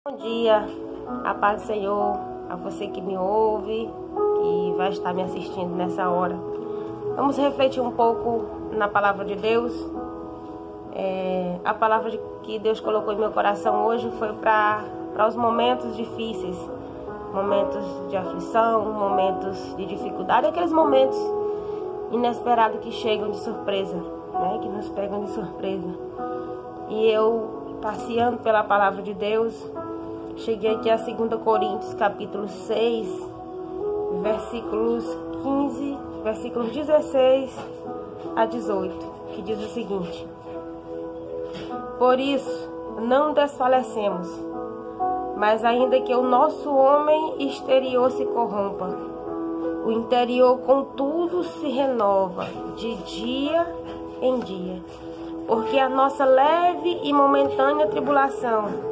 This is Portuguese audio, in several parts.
Bom dia, a paz do Senhor, a você que me ouve, que vai estar me assistindo nessa hora. Vamos refletir um pouco na palavra de Deus. A palavra que Deus colocou em meu coração hoje foi para os momentos difíceis, momentos de aflição, momentos de dificuldade, aqueles momentos inesperados que chegam de surpresa, né? Que nos pegam de surpresa. E eu, passeando pela palavra de Deus, cheguei aqui a 2 Coríntios, capítulo 6, versículos 16 a 18, que diz o seguinte: Por isso, não desfalecemos, mas ainda que o nosso homem exterior se corrompa, o interior, contudo, se renova de dia em dia, porque a nossa leve e momentânea tribulação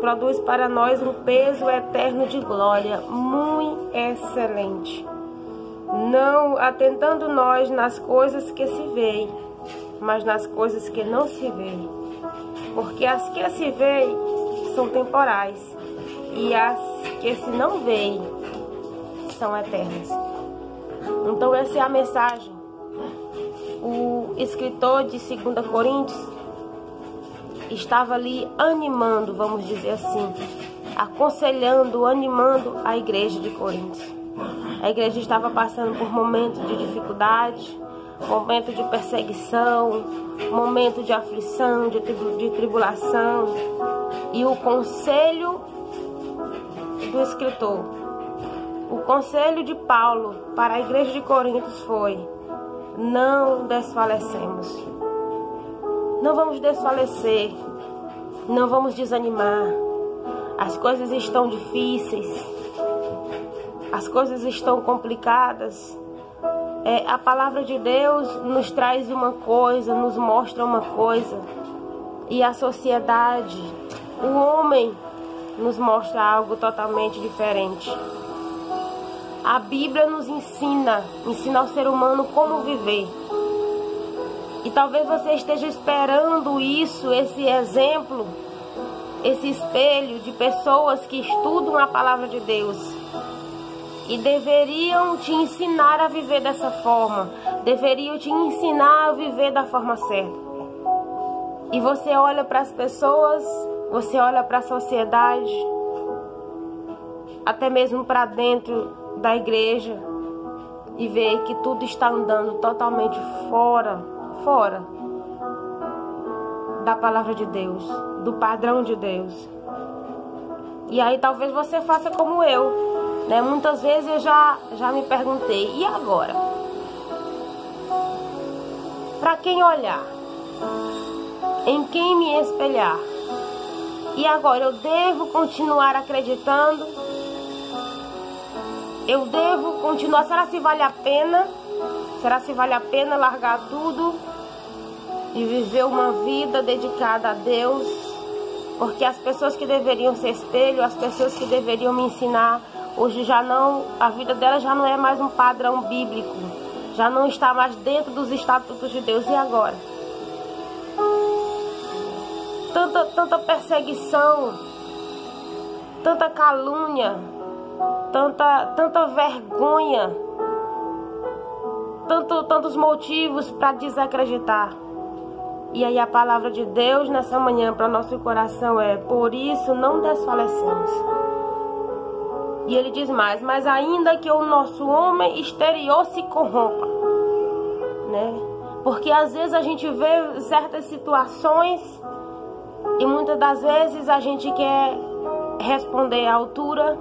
produz para nós um peso eterno de glória muito excelente, não atentando nós nas coisas que se veem, mas nas coisas que não se veem, porque as que se veem são temporais, e as que se não veem são eternas. Então essa é a mensagem. O escritor de 2 Coríntios estava ali animando, vamos dizer assim, aconselhando, animando a igreja de Coríntios. A igreja estava passando por momentos de dificuldade, momento de perseguição, momento de aflição, de tribulação. E o conselho do escritor, o conselho de Paulo para a igreja de Coríntios foi: não desfalecemos. Não vamos desfalecer, não vamos desanimar. As coisas estão difíceis, as coisas estão complicadas. A palavra de Deus nos traz uma coisa, nos mostra uma coisa, e a sociedade, o homem, nos mostra algo totalmente diferente. A Bíblia nos ensina ao ser humano como viver. E talvez você esteja esperando isso, esse exemplo, esse espelho de pessoas que estudam a palavra de Deus e deveriam te ensinar a viver dessa forma, deveriam te ensinar a viver da forma certa. E você olha para as pessoas, você olha para a sociedade, até mesmo para dentro da igreja, e vê que tudo está andando totalmente fora da palavra de Deus, do padrão de Deus. E aí talvez você faça como eu, né? Muitas vezes eu já me perguntei: e agora? Para quem olhar? Em quem me espelhar? E agora, eu devo continuar acreditando? Eu devo continuar? Será se vale a pena? Será se vale a pena largar tudo e viver uma vida dedicada a Deus? Porque as pessoas que deveriam ser espelho, as pessoas que deveriam me ensinar, hoje já não, a vida delas já não é mais um padrão bíblico, já não está mais dentro dos estatutos de Deus. E agora? Tanta perseguição, tanta calúnia, tanta vergonha, tantos motivos para desacreditar. E aí a palavra de Deus nessa manhã para nosso coração é: por isso não desfalecemos. E ele diz mais: mas ainda que o nosso homem exterior se corrompa, né? Porque às vezes a gente vê certas situações e muitas das vezes a gente quer responder à altura.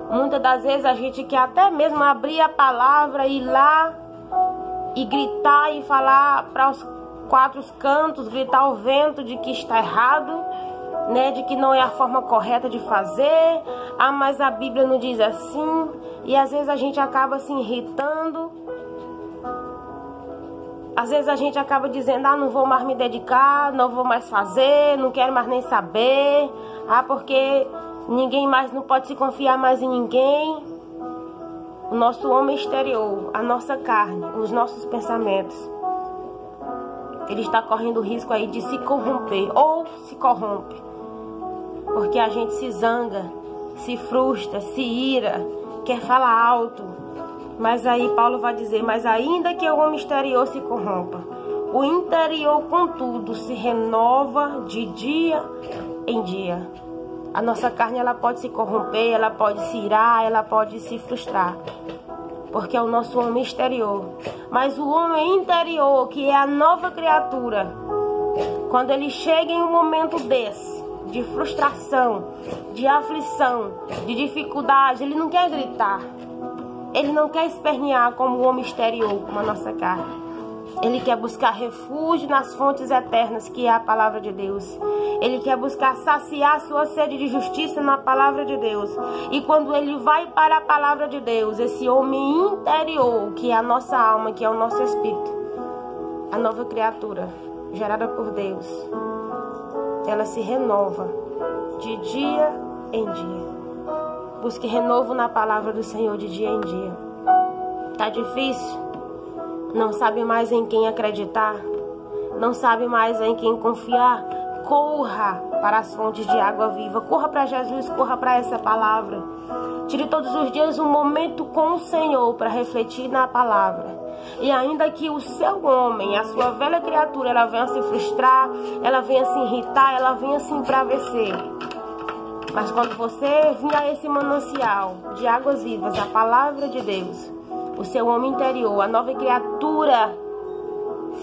Muitas das vezes a gente quer até mesmo abrir a palavra e ir lá e gritar e falar para os quatro cantos, gritar ao vento de que está errado, né? De que não é a forma correta de fazer. Ah, mas a Bíblia não diz assim. E às vezes a gente acaba se irritando. Às vezes a gente acaba dizendo: ah, não vou mais me dedicar, não vou mais fazer, não quero mais nem saber. Ah, porque ninguém mais, não pode se confiar mais em ninguém. O nosso homem exterior, a nossa carne, os nossos pensamentos, ele está correndo o risco aí de se corromper, ou se corrompe. porque a gente se zanga, se frustra, se ira, quer falar alto. Mas aí Paulo vai dizer, mas ainda que o homem exterior se corrompa, o interior, contudo, se renova de dia em dia. A nossa carne, ela pode se corromper, ela pode se irar, ela pode se frustrar, porque é o nosso homem exterior. Mas o homem interior, que é a nova criatura, quando ele chega em um momento desse, de frustração, de aflição, de dificuldade, ele não quer gritar, ele não quer espernear como o homem exterior, como a nossa carne. Ele quer buscar refúgio nas fontes eternas, que é a palavra de Deus. Ele quer buscar saciar sua sede de justiça na palavra de Deus. E quando ele vai para a palavra de Deus, esse homem interior, que é a nossa alma, que é o nosso espírito, a nova criatura gerada por Deus, ela se renova de dia em dia. Busque renovo na palavra do Senhor de dia em dia. Tá difícil? Não sabe mais em quem acreditar? Não sabe mais em quem confiar? Corra para as fontes de água viva. Corra para Jesus, corra para essa palavra. Tire todos os dias um momento com o Senhor para refletir na palavra. E ainda que o seu homem, a sua velha criatura, ela venha se frustrar, ela venha se irritar, ela venha se embravecer, mas quando você vir a esse manancial de águas vivas, a palavra de Deus, o seu homem interior, a nova criatura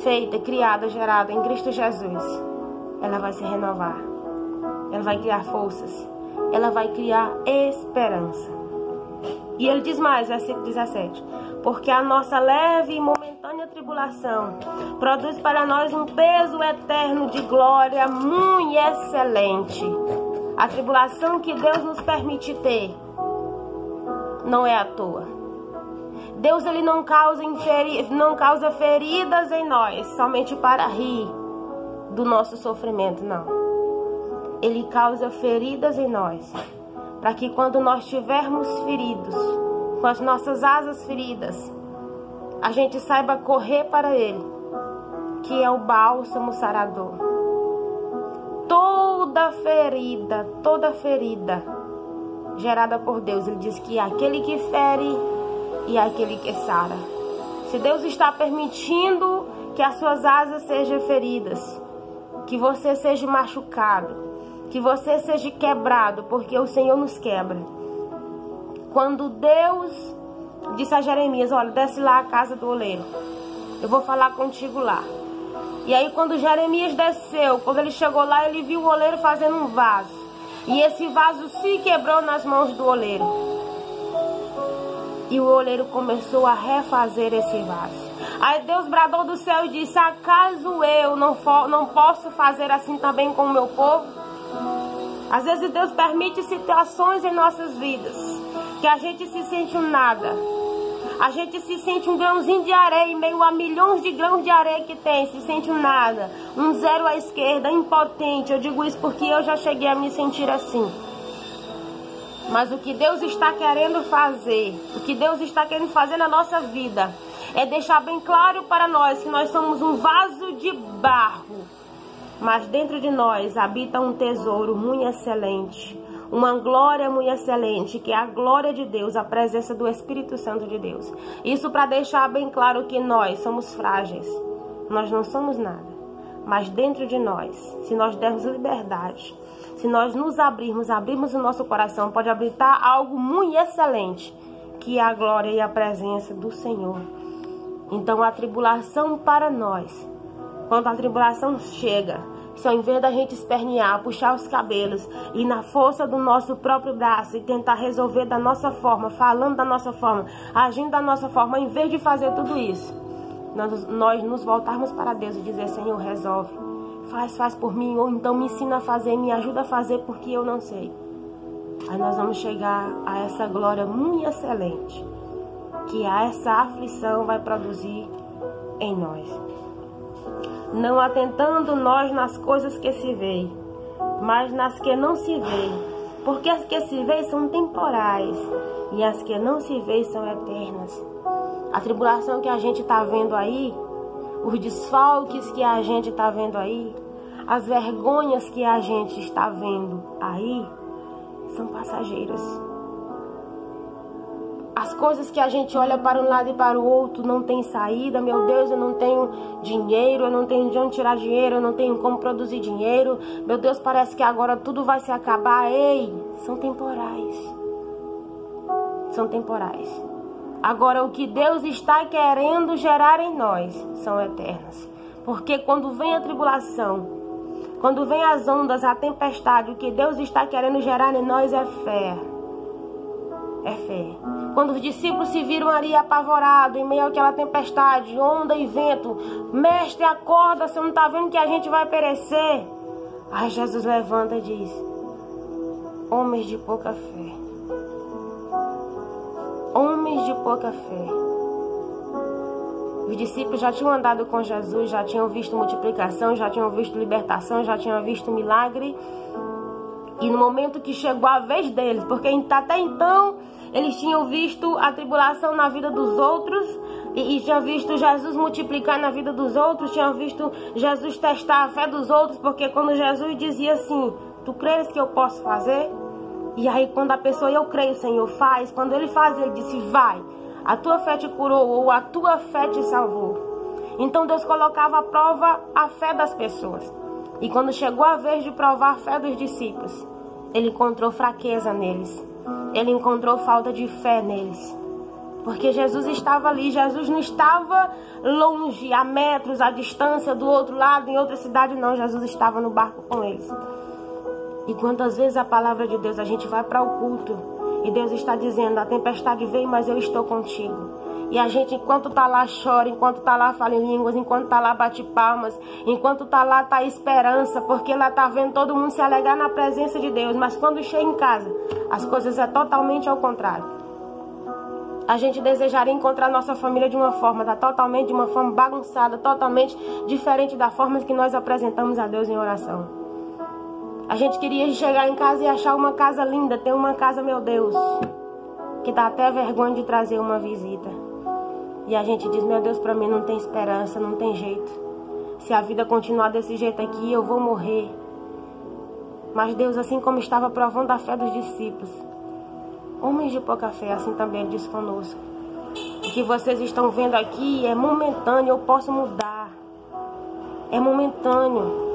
feita, criada, gerada em Cristo Jesus, ela vai se renovar, ela vai criar forças, ela vai criar esperança. E ele diz mais, versículo 17, porque a nossa leve e momentânea tribulação produz para nós um peso eterno de glória muito excelente. A tribulação que Deus nos permite ter não é à toa. Deus, ele não causa feridas em nós somente para rir do nosso sofrimento, não. Ele causa feridas em nós para que quando nós estivermos feridos, com as nossas asas feridas, a gente saiba correr para Ele, que é o bálsamo sarador. Toda ferida gerada por Deus, ele diz que é aquele que fere e é aquele que sara. Se Deus está permitindo que as suas asas sejam feridas, que você seja machucado, que você seja quebrado, porque o Senhor nos quebra. Quando Deus disse a Jeremias, olha, desce lá à casa do oleiro, eu vou falar contigo lá. E aí quando Jeremias desceu, quando ele chegou lá, ele viu o oleiro fazendo um vaso. E esse vaso se quebrou nas mãos do oleiro. E o oleiro começou a refazer esse vaso. Aí Deus bradou do céu e disse, acaso eu não posso fazer assim também com o meu povo? Às vezes Deus permite situações em nossas vidas que a gente se sente um nada. A gente se sente um grãozinho de areia em meio a milhões de grãos de areia que tem. Se sente um nada, um zero à esquerda, impotente. Eu digo isso porque eu já cheguei a me sentir assim. Mas o que Deus está querendo fazer, o que Deus está querendo fazer na nossa vida, é deixar bem claro para nós que nós somos um vaso de barro. Mas dentro de nós habita um tesouro muito excelente. Uma glória muito excelente, que é a glória de Deus, a presença do Espírito Santo de Deus. Isso para deixar bem claro que nós somos frágeis, nós não somos nada. Mas dentro de nós, se nós dermos liberdade, se nós nos abrirmos o nosso coração, pode habitar algo muito excelente, que é a glória e a presença do Senhor. Então a tribulação para nós, quando a tribulação chega, se ao invés da gente espernear, puxar os cabelos e na força do nosso próprio braço e tentar resolver da nossa forma, falando da nossa forma, agindo da nossa forma, em vez de fazer tudo isso, nós nos voltarmos para Deus e dizer, Senhor, resolve, faz por mim, ou então me ensina a fazer, me ajuda a fazer porque eu não sei. Aí nós vamos chegar a essa glória muito excelente, que essa aflição vai produzir em nós. Não atentando nós nas coisas que se veem, mas nas que não se veem, porque as que se veem são temporais e as que não se veem são eternas. A tribulação que a gente está vendo aí, os desfalques que a gente está vendo aí, as vergonhas que a gente está vendo aí são passageiras. As coisas que a gente olha para um lado e para o outro não tem saída. Meu Deus, eu não tenho dinheiro, eu não tenho de onde tirar dinheiro, eu não tenho como produzir dinheiro. Meu Deus, parece que agora tudo vai se acabar. Ei, são temporais. São temporais. Agora, o que Deus está querendo gerar em nós são eternas. Porque quando vem a tribulação, quando vem as ondas, a tempestade, o que Deus está querendo gerar em nós é fé. É fé. Quando os discípulos se viram ali apavorados, em meio àquela tempestade, onda e vento, mestre, acorda, você não está vendo que a gente vai perecer? Aí Jesus levanta e diz: homens de pouca fé. Homens de pouca fé. Os discípulos já tinham andado com Jesus, já tinham visto multiplicação, já tinham visto libertação, já tinham visto milagre. E no momento que chegou a vez deles, porque até então eles tinham visto a tribulação na vida dos outros e tinham visto Jesus multiplicar na vida dos outros, tinham visto Jesus testar a fé dos outros, porque quando Jesus dizia assim: tu creres que eu posso fazer? E aí quando a pessoa, eu creio, Senhor, faz. Quando ele faz, ele disse: vai, a tua fé te curou, ou a tua fé te salvou. Então Deus colocava à prova a fé das pessoas. E quando chegou a vez de provar a fé dos discípulos, ele encontrou fraqueza neles. Ele encontrou falta de fé neles. Porque Jesus estava ali, Jesus não estava longe, a metros, a distância, do outro lado, em outra cidade, não. Jesus estava no barco com eles. E quantas vezes a palavra de Deus, a gente vai para o culto e Deus está dizendo: a tempestade veio, mas eu estou contigo. E a gente, enquanto está lá, chora, enquanto está lá, fala em línguas, enquanto está lá, bate palmas, enquanto está lá, está esperança, porque ela está vendo todo mundo se alegrar na presença de Deus. Mas quando chega em casa, as coisas é totalmente ao contrário. A gente desejaria encontrar nossa família de uma forma, de uma forma bagunçada, totalmente diferente da forma que nós apresentamos a Deus em oração. A gente queria chegar em casa e achar uma casa linda, ter uma casa, meu Deus, que dá até vergonha de trazer uma visita. E a gente diz: meu Deus, para mim não tem esperança, não tem jeito. Se a vida continuar desse jeito aqui, eu vou morrer. Mas Deus, assim como estava provando a fé dos discípulos, homens de pouca fé, assim também Ele diz conosco: o que vocês estão vendo aqui é momentâneo, eu posso mudar. É momentâneo.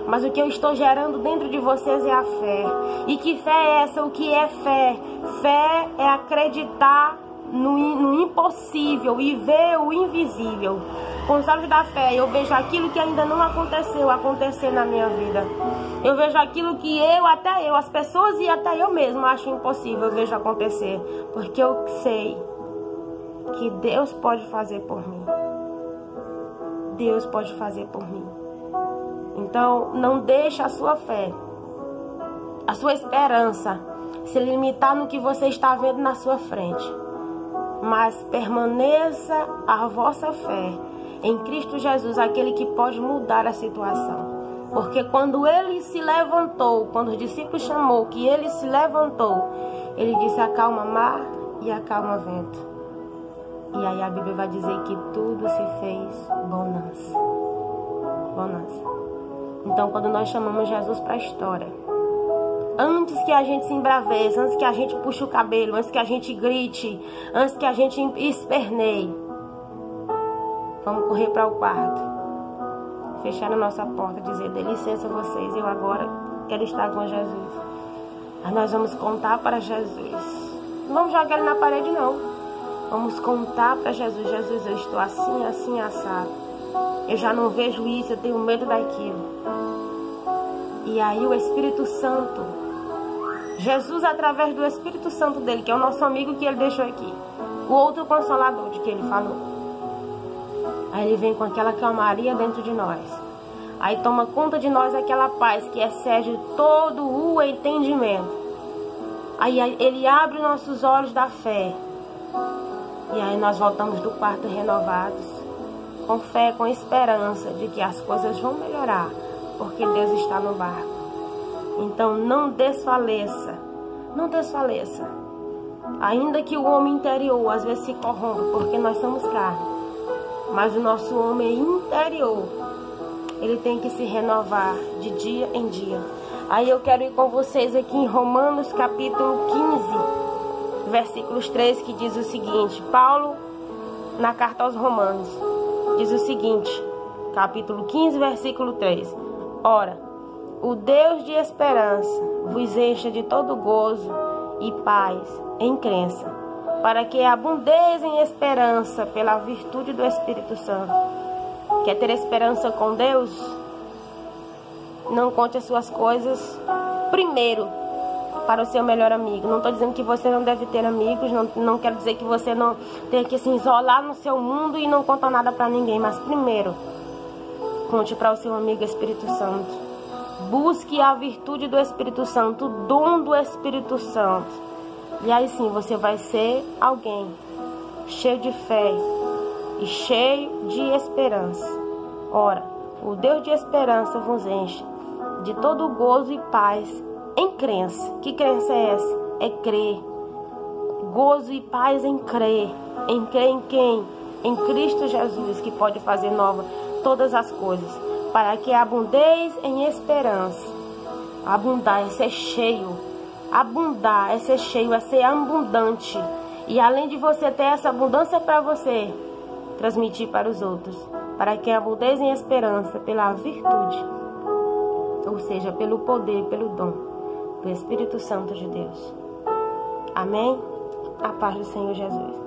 Mas o que eu estou gerando dentro de vocês é a fé. E que fé é essa? O que é fé? Fé é acreditar no impossível e ver o invisível. Com os olhos da fé, eu vejo aquilo que ainda não aconteceu acontecer na minha vida. Eu vejo aquilo que as pessoas e até eu mesmo acho impossível, eu vejo acontecer. Porque eu sei que Deus pode fazer por mim. Deus pode fazer por mim. Então, não deixe a sua fé, a sua esperança, se limitar no que você está vendo na sua frente. Mas permaneça a vossa fé em Cristo Jesus, aquele que pode mudar a situação. Porque quando Ele se levantou, quando os discípulos chamou que Ele se levantou, Ele disse: acalma mar e acalma vento. E aí a Bíblia vai dizer que tudo se fez bonança. Bonança. Então, quando nós chamamos Jesus para a história, antes que a gente se embraveça, antes que a gente puxe o cabelo, antes que a gente grite, antes que a gente esperneie, vamos correr para o quarto, fechar a nossa porta, dizer: dê licença vocês, eu agora quero estar com Jesus. Aí nós vamos contar para Jesus. Não vamos jogar ele na parede, não. Vamos contar para Jesus: Jesus, eu estou assim, assim, assado. Eu já não vejo isso, eu tenho medo daquilo. E aí o Espírito Santo, Jesus, através do Espírito Santo dele, que é o nosso amigo que ele deixou aqui, o outro Consolador de que ele falou, aí ele vem com aquela calmaria dentro de nós. Aí toma conta de nós aquela paz que excede todo o entendimento. Aí ele abre nossos olhos da fé. E aí nós voltamos do quarto renovados, com fé, com esperança de que as coisas vão melhorar, porque Deus está no barco. Então não desfaleça, não desfaleça. Ainda que o homem interior às vezes se corrompa, porque nós somos carne, mas o nosso homem interior, ele tem que se renovar de dia em dia. Aí eu quero ir com vocês aqui em Romanos capítulo 15, versículos 3, que diz o seguinte. Paulo, na carta aos Romanos, diz o seguinte, capítulo 15, versículo 3. Ora, o Deus de esperança vos encha de todo gozo e paz em crença, para que abundeis em esperança pela virtude do Espírito Santo. Quer ter esperança com Deus? Não conte as suas coisas primeiro para o seu melhor amigo. Não estou dizendo que você não deve ter amigos, não quero dizer que você não tem que se isolar no seu mundo e não contar nada para ninguém, mas primeiro, conte para o seu amigo Espírito Santo. Busque a virtude do Espírito Santo, o dom do Espírito Santo. E aí sim você vai ser alguém cheio de fé e cheio de esperança. Ora, o Deus de esperança vos enche de todo gozo e paz em crença. Que crença é essa? É crer. Gozo e paz em crer. Em crer em quem? Em Cristo Jesus, que pode fazer nova todas as coisas. Para que abundeis em esperança. Abundar é ser cheio. Abundar é ser cheio, é ser abundante. E além de você ter essa abundância para você, transmitir para os outros. Para que abundeis em esperança pela virtude, ou seja, pelo poder, pelo dom do Espírito Santo de Deus. Amém? A paz do Senhor Jesus.